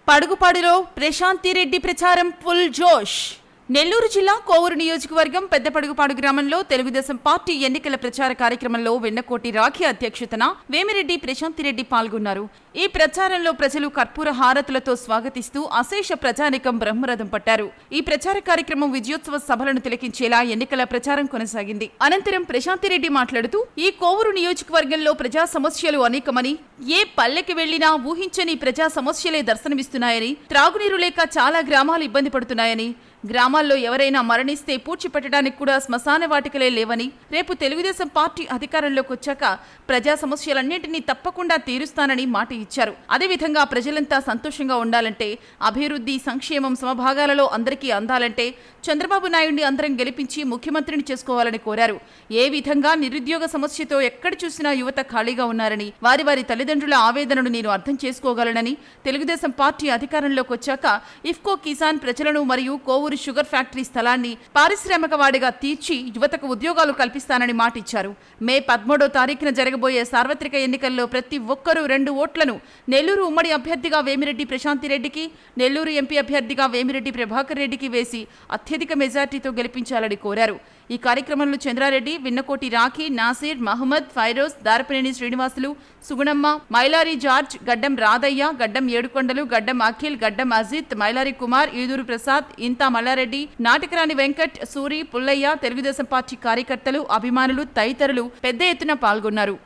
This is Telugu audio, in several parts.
పడుగుపాడులో ప్రశాంతిరెడ్డి ప్రచారం ఫుల్ జోష్. నెల్లూరు జిల్లా కోవూరు నియోజకవర్గం పెద్దపడుగుపాడు గ్రామంలో తెలుగుదేశం పార్టీ ఎన్నికల ప్రచార కార్యక్రమంలో వెన్నకోటి రాఖీ అధ్యక్షతన వేమిరెడ్డి ప్రశాంతిరెడ్డి పాల్గొన్నారు. ఈ ప్రచారంలో ప్రజలు కర్పూర హారతులతో స్వాగతిస్తూ అశేష ప్రజానికం బ్రహ్మరథం పట్టారు. ఈ ప్రచార కార్యక్రమం విజయోత్సవ సభలను తిలకించేలా ఎన్నికల ప్రచారం కొనసాగింది. అనంతరం ప్రశాంతిరెడ్డి మాట్లాడుతూ ఈ కోవూరు నియోజకవర్గంలో ప్రజా సమస్యలు అనేకమని, ఏ పల్లెకి వెళ్లినా ఊహించని ప్రజా సమస్యలే దర్శనమిస్తున్నాయని, త్రాగునీరు లేక చాలా గ్రామాలు ఇబ్బంది పడుతున్నాయని, గ్రామాల్లో ఎవరైనా మరణిస్తే పూడ్చిపెట్టడానికి కూడా శ్మశాన వాటికలే లేవని, రేపు తెలుగుదేశం పార్టీ అధికారంలోకి వచ్చాక ప్రజా సమస్యలన్నింటినీ తప్పకుండా తీరుస్తానని మాట ఇచ్చారు. అదేవిధంగా ప్రజలంతా సంతోషంగా ఉండాలంటే, అభివృద్ధి సంక్షేమం సమభాగాలలో అందరికీ అందాలంటే చంద్రబాబు నాయుడిని అందరం గెలిపించి ముఖ్యమంత్రిని చేసుకోవాలని కోరారు. ఏ విధంగా నిరుద్యోగ సమస్యతో ఎక్కడ చూసినా యువత ఖాళీగా ఉన్నారని, వారి వారి తల్లిదండ్రుల ఆవేదనను నేను అర్థం చేసుకోగలనని, తెలుగుదేశం పార్టీ అధికారంలోకి వచ్చాక ఇఫ్కో కిసాన్ ప్రజలను మరియు కోవూరు షుగర్ ఫ్యాక్టరీ స్థలాన్ని పారిశ్రామిక వాడిగా తీర్చి యువతకు ఉద్యోగాలు కల్పిస్తానని మాటిచ్చారు. మే 13వ తారీఖున జరగబోయే సార్వత్రిక ఎన్నికల్లో ప్రతి ఒక్కరూ 2 ఓట్లను నెల్లూరు ఉమ్మడి అభ్యర్థిగా వేమిరెడ్డి ప్రశాంతిరెడ్డికి, నెల్లూరు ఎంపీ అభ్యర్థిగా వేమిరెడ్డి ప్రభాకర్ రెడ్డికి వేసి అత్యధిక మెజార్టీతో గెలిపించాలని కోరారు. ఈ కార్యక్రమంలో చంద్రారెడ్డి, విన్నకోటి రాఖీ, నాసిర్, మహమ్మద్, ఫైరోజ్, దారపనేని శ్రీనివాసులు, సుగుణమ్మ, మైలారి జార్జ్, గడ్డం రాధయ్య, గడ్డం ఏడుకొండలు, గడ్డం అఖిల్, గడ్డం అజిత్, మైలారి కుమార్, ఈదూరు ప్రసాద్, ఇంతా మల్లారెడ్డి, నాటకరాని వెంకట్, సూరి, పుల్లయ్య, తెలుగుదేశం పార్టీ కార్యకర్తలు, అభిమానులు తదితరులు పెద్ద ఎత్తున పాల్గొన్నారు.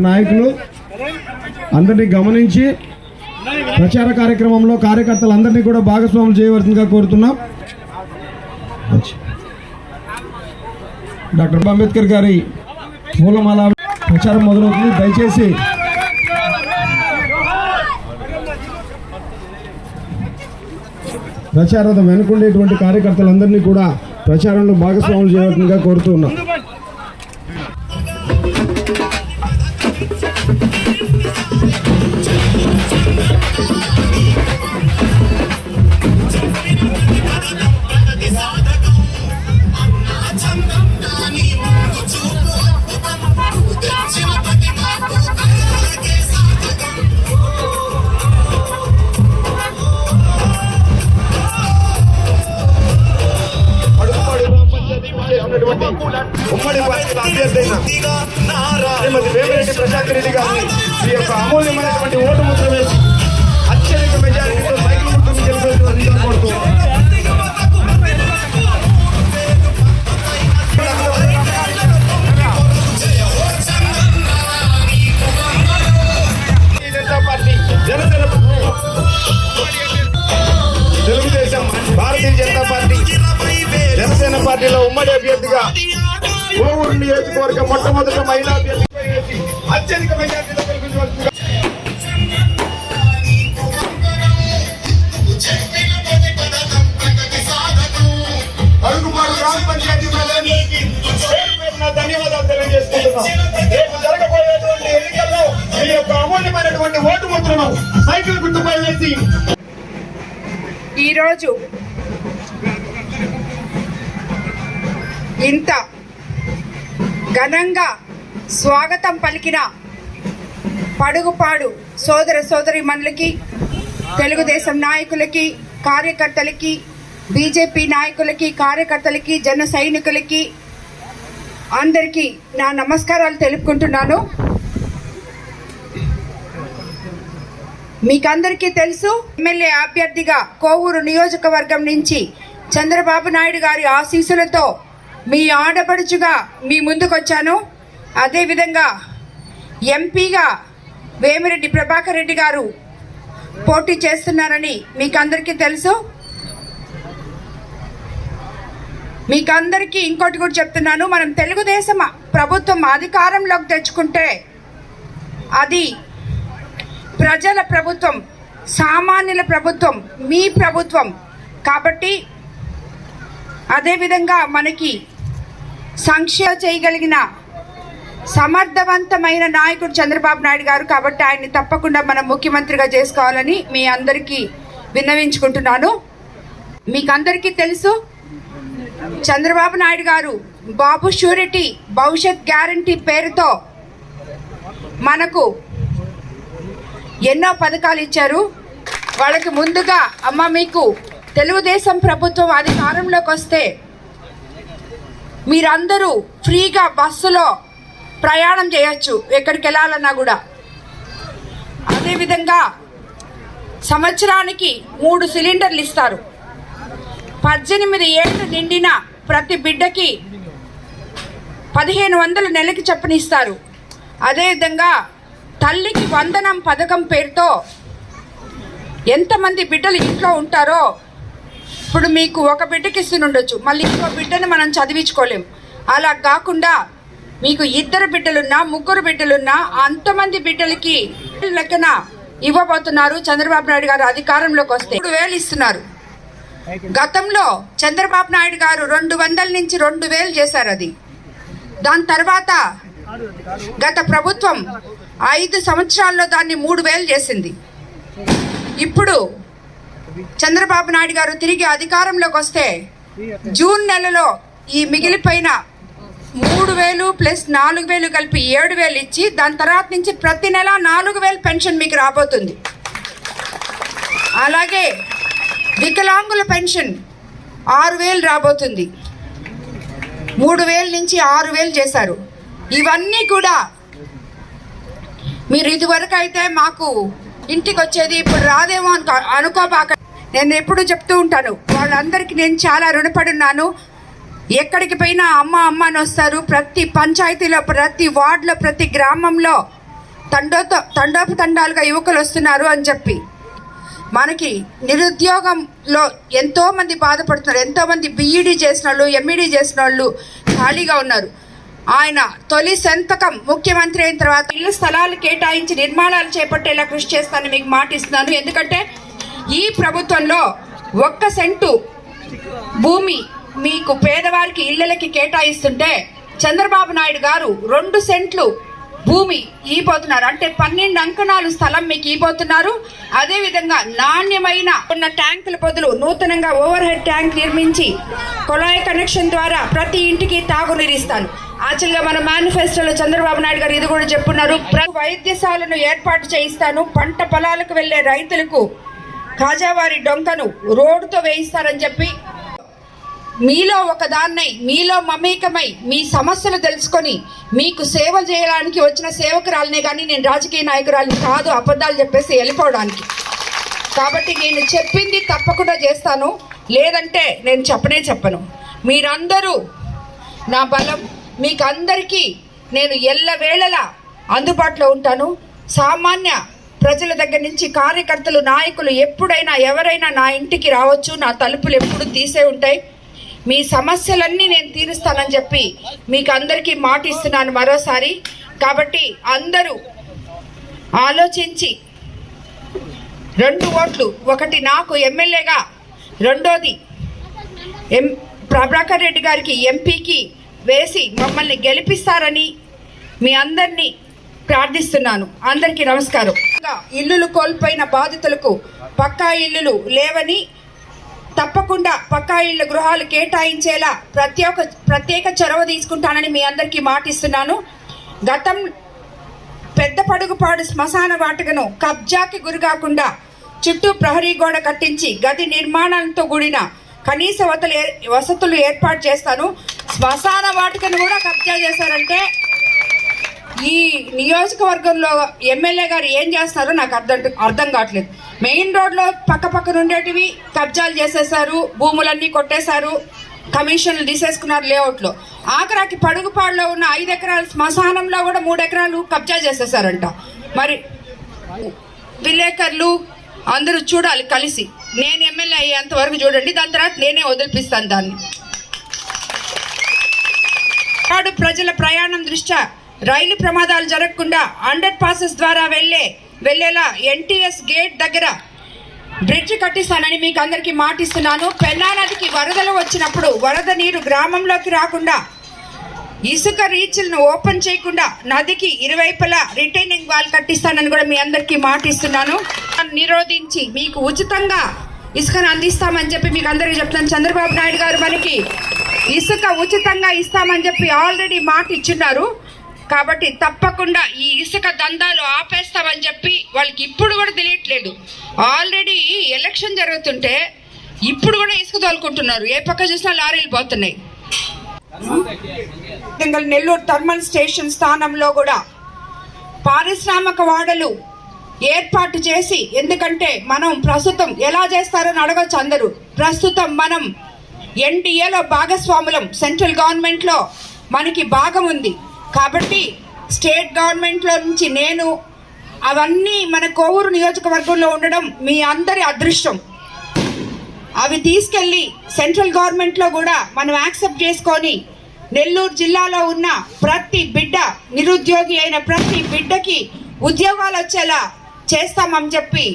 నాయకులు అందరినీ గమనించి ప్రచార కార్యక్రమంలో కార్యకర్తలందరినీ కూడా భాగస్వాములు చేయవలసిందిగా కోరుతున్నాం. డాక్టర్ అంబేద్కర్ గారి పూలమాల ప్రచారం మొదలవుతుంది. దయచేసి ప్రచారం వెనుకుండేటువంటి కార్యకర్తలందరినీ కూడా ప్రచారంలో భాగస్వాములు చేయవలసిందిగా కోరుతున్నాం. ఉమ్మడి యొక్క అమూల్యమైనటువంటి ఓటు ముద్ర వేసి అత్యధిక మెజారిటీతో సైకిల్ గుర్తుకు గెలిపేటువంటి కోరుతూ జనతా పార్టీ, జనసేన, తెలుగుదేశం, భారతీయ జనతా పార్టీ, జనసేన పార్టీలో ఉమ్మడి అభ్యర్థిగా కోవూరు నియోజకవర్గ మొట్టమొదటి మహిళా అభ్యర్థిపై వేసి అత్యధిక మెజార్టీతో గెలిపించవలసిందిగా అడుగుమాడు గ్రామ పంచాయతీ ప్రజలందరికీ పేరు పేరున ధన్యవాదాలు తెలియజేసుకుంటున్నాం. రేపు జరగబోయేటువంటి ఎన్నికల్లో మీ యొక్క అమూల్యమైనటువంటి ఓటు ముద్రను సైకిల్ గుర్తుపై వేసి ఈరోజు ఇంత ఘనంగా స్వాగతం పలికిన పడుగుపాడు సోదర సోదరీమణులకి, తెలుగుదేశం నాయకులకి, కార్యకర్తలకి, బీజేపీ నాయకులకి, కార్యకర్తలకి, జన సైనికులకి అందరికీ నా నమస్కారాలు తెలుపుకుంటున్నాను. మీకందరికీ తెలుసు, ఎమ్మెల్యే అభ్యర్థిగా కోవూరు నియోజకవర్గం నుంచి చంద్రబాబు నాయుడు గారి ఆశీస్సులతో మీ ఆడపడుచుగా మీ ముందుకొచ్చాను. అదేవిధంగా ఎంపీగా వేమిరెడ్డి ప్రభాకర్ రెడ్డి గారు పోటీ చేస్తున్నారని మీకందరికీ తెలుసు. మీకందరికీ ఇంకోటి కూడా చెప్తున్నాను, మనం తెలుగుదేశం ప్రభుత్వం అధికారంలోకి తెచ్చుకుంటే అది ప్రజల ప్రభుత్వం, సామాన్యుల ప్రభుత్వం, మీ ప్రభుత్వం కాబట్టి అదేవిధంగా మనకి సంక్షేమ చేయగలిగిన సమర్థవంతమైన నాయకుడు చంద్రబాబు నాయుడు గారు కాబట్టి ఆయన్ని తప్పకుండా మనం ముఖ్యమంత్రిగా చేసుకోవాలని మీ అందరికీ విన్నవించుకుంటున్నాను. మీకందరికీ తెలుసు, చంద్రబాబు నాయుడు గారు బాబు షూరిటీ భవిష్యత్ గ్యారంటీ పేరుతో మనకు ఎన్నో పథకాలు ఇచ్చారు. వాళ్ళకి ముందుగా అమ్మ మీకు తెలుగుదేశం ప్రభుత్వం అధికారంలోకి వస్తే మీరందరూ ఫ్రీగా బస్సులో ప్రయాణం చేయొచ్చు ఎక్కడికి వెళ్ళాలన్నా కూడా. అదేవిధంగా సంవత్సరానికి 3 సిలిండర్లు ఇస్తారు. 18 ఏళ్ళు నిండిన ప్రతి బిడ్డకి 1500 నెలకి చొప్పున ఇస్తారు. అదేవిధంగా తల్లికి వందనం పథకం పేరుతో ఎంతమంది బిడ్డలు ఇంట్లో ఉంటారో, ఇప్పుడు మీకు ఒక బిడ్డకి ఇస్తుండొచ్చు, మళ్ళీ ఇంకో బిడ్డను మనం చదివించుకోలేం. అలా కాకుండా మీకు 2 బిడ్డలున్నా 3 బిడ్డలున్నా అంతమంది బిడ్డలకి లెక్కన ఇవ్వబోతున్నారు చంద్రబాబు నాయుడు గారు అధికారంలోకి వస్తే. 3,000 ఇస్తున్నారు. గతంలో చంద్రబాబు నాయుడు గారు 200 నుంచి 2,000 చేశారు. అది దాని తర్వాత గత ప్రభుత్వం 5 సంవత్సరాల్లో దాన్ని 3,000 చేసింది. ఇప్పుడు చంద్రబాబు నాయుడు గారు తిరిగి అధికారంలోకి వస్తే జూన్ నెలలో ఈ మిగిలిపోయిన 3,000 ప్లస్ 4,000 కలిపి 7,000 ఇచ్చి దాని తర్వాత నుంచి ప్రతి నెల 4,000 పెన్షన్ మీకు రాబోతుంది. అలాగే వికలాంగుల పెన్షన్ 6,000 రాబోతుంది. 3,000 నుంచి 6,000 చేశారు. ఇవన్నీ కూడా మీరు ఇదివరకు అయితే మాకు ఇంటికి వచ్చేది, ఇప్పుడు రాదేమో అనుకోబాక. నేను ఎప్పుడు చెప్తూ ఉంటాను, వాళ్ళందరికీ నేను చాలా రుణపడి ఉన్నాను. ఎక్కడికి పోయినా అమ్మ అమ్మ అని వస్తారు. ప్రతి పంచాయతీలో, ప్రతి వార్డులో, ప్రతి గ్రామంలో తండోపతండాలుగా యువకులు వస్తున్నారు అని చెప్పి. మనకి నిరుద్యోగంలో ఎంతోమంది బాధపడుతున్నారు. ఎంతోమంది బీఈడీ చేసిన వాళ్ళు, ఎంఈడీ చేసిన వాళ్ళు ఖాళీగా ఉన్నారు. ఆయన తొలి సంతకం ముఖ్యమంత్రి అయిన తర్వాత ఇళ్ల స్థలాలు కేటాయించి నిర్మాణాలు చేపట్టేలా కృషి చేస్తానని మీకు మాట ఇస్తున్నాను. ఎందుకంటే ఈ ప్రభుత్వంలో 1 సెంటు భూమి మీకు పేదవారికి ఇళ్ళకి కేటాయిస్తుంటే చంద్రబాబు నాయుడు గారు 2 సెంట్లు భూమి ఇవ్వబోతున్నారు. అంటే 12 అంకణాలు స్థలం మీకు ఇవ్వబోతున్నారు. అదేవిధంగా నాణ్యమైన ఉన్న ట్యాంకుల బదులు నూతనంగా ఓవర్ హెడ్ ట్యాంక్ నిర్మించి కొళాయి కనెక్షన్ ద్వారా ప్రతి ఇంటికి తాగునీరు ఇస్తాను. యాక్చువల్గా మన మేనిఫెస్టోలో చంద్రబాబు నాయుడు గారు ఇది కూడా చెప్పున్నారు. వైద్యశాలను ఏర్పాటు చేయిస్తాను. పంట పొలాలకు వెళ్లే రైతులకు కాజావారి డొంకను రోడ్డుతో వేయిస్తారని చెప్పి మీలో ఒకదాన్నై మీలో మమేకమై మీ సమస్యలు తెలుసుకొని మీకు సేవ చేయడానికి వచ్చిన సేవకురాలనే కానీ నేను రాజకీయ నాయకురాలిని కాదు అబద్ధాలు చెప్పేసి వెళ్ళిపోవడానికి. కాబట్టి నేను చెప్పింది తప్పకుండా చేస్తాను, లేదంటే నేను చెప్పను. మీరందరూ నా బలం, మీకు అందరికీ నేను ఎల్లవేళలా అందుబాటులో ఉంటాను. సామాన్య ప్రజల దగ్గర నుంచి కార్యకర్తలు, నాయకులు ఎప్పుడైనా ఎవరైనా నా ఇంటికి రావచ్చు, నా తలుపులు ఎప్పుడు తీసే ఉంటాయి. మీ సమస్యలన్నీ నేను తీరుస్తానని చెప్పి మీకు అందరికీ మాట ఇస్తున్నాను మరోసారి. కాబట్టి అందరూ ఆలోచించి 2 ఓట్లు, ఒకటి నాకు ఎమ్మెల్యేగా, రెండోది ప్రభాకర్ రెడ్డి గారికి ఎంపీకి వేసి మమ్మల్ని గెలిపిస్తారని మీ అందరినీ ప్రార్థిస్తున్నాను. అందరికీ నమస్కారం. ఇల్లులు కోల్పోయిన బాధితులకు పక్కా ఇల్లులు లేవని, తప్పకుండా పక్కా ఇళ్ళ గృహాలు కేటాయించేలా ప్రత్యేక చొరవ తీసుకుంటానని మీ అందరికీ మాటిస్తున్నాను. గతం పెద్దపడుగుపాడు శ్మశాన వాటికను కబ్జాకి గురికాకుండా చుట్టూ ప్రహరీ గోడ కట్టించి గది నిర్మాణంతో కూడిన కనీస వసతులు ఏర్పాటు చేస్తాను. శ్మశాన వాటికను కూడా కబ్జా చేశారంటే ఈ నియోజకవర్గంలో ఎమ్మెల్యే గారు ఏం చేస్తారో నాకు అర్థం కావట్లేదు. మెయిన్ రోడ్లో పక్కన ఉండేటివి కబ్జాలు చేసేసారు, భూములన్నీ కొట్టేశారు, కమిషన్లు తీసేసుకున్నారు లేఅవుట్లో. ఆఖరాకి పడుగుపాడులో ఉన్న 5 ఎకరాల శ్మశానంలో కూడా 3 ఎకరాలు కబ్జా చేసేసారంట. మరి విలేకరులు అందరూ చూడాలి కలిసి, నేను ఎమ్మెల్యే అయ్యేంత వరకు చూడండి, దాని తర్వాత నేనే వదిలిపిస్తాను దాన్ని. ప్రజల ప్రయాణం దృష్ట్యా రైలు ప్రమాదాలు జరగకుండా అండర్ పాసెస్ ద్వారా వెళ్ళేలా NTS గేట్ దగ్గర బ్రిడ్జ్ కట్టిస్తానని మీకు అందరికీ మాటిస్తున్నాను. పెన్నా నదికి వరదలు వచ్చినప్పుడు వరద నీరు గ్రామంలోకి రాకుండా ఇసుక రీచ్లను ఓపెన్ చేయకుండా నదికి ఇరువైపులా రిటైనింగ్ వాల్ కట్టిస్తానని కూడా మీ అందరికీ మాటిస్తున్నాను. నిరోధించి మీకు ఉచితంగా ఇసుకను అందిస్తామని చెప్పి మీకు అందరికీ చెప్తున్నాను. చంద్రబాబు నాయుడు గారు మనకి ఇసుక ఉచితంగా ఇస్తామని చెప్పి ఆల్రెడీ మాట ఇచ్చున్నారు. కాబట్టి తప్పకుండా ఈ ఇసుక దందాలు ఆపేస్తామని చెప్పి వాళ్ళకి ఇప్పుడు కూడా తెలియట్లేదు. ఆల్రెడీ ఎలక్షన్ జరుగుతుంటే ఇప్పుడు కూడా ఇసుక తోలుకుంటున్నారు, ఏ పక్క చూసినా లారీలు పోతున్నాయి. నెల్లూరు థర్మల్ స్టేషన్ స్థానంలో కూడా పారిశ్రామిక వాడలు ఏర్పాటు చేసి, ఎందుకంటే మనం ప్రస్తుతం ఎలా చేస్తారని అడగచ్చు అందరూ. ప్రస్తుతం మనం NDAలో భాగస్వాములం, సెంట్రల్ గవర్నమెంట్లో మనకి భాగం ఉంది. కాబట్టి స్టేట్ గవర్నమెంట్లో నుంచి నేను అవన్నీ మన కోవూరు నియోజకవర్గంలో ఉండడం మీ అందరి అదృష్టం. అవి తీసుకెళ్ళి సెంట్రల్ గవర్నమెంట్లో కూడా మనం యాక్సెప్ట్ చేసుకొని నెల్లూరు జిల్లాలో ఉన్న ప్రతి బిడ్డ, నిరుద్యోగి అయిన ప్రతి బిడ్డకి ఉద్యోగాలు వచ్చేలా చేస్తామని చెప్పి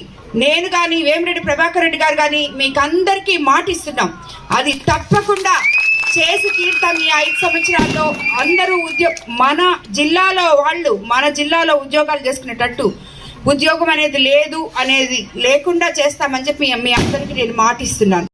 నేను కానీ వేమిరెడ్డి ప్రభాకర్ రెడ్డి గారు కానీ మీకు అందరికీ మాటిస్తున్నాం. అది తప్పకుండా చేసి తీరుతాం. ఈ 5 సంవత్సరాల్లో అందరూ మన జిల్లాలో ఉద్యోగాలు చేసుకునేటట్టు, ఉద్యోగం అనేది లేదు అనేది లేకుండా చేస్తామని చెప్పి మీ అందరికీ నేను మాటిస్తున్నాను.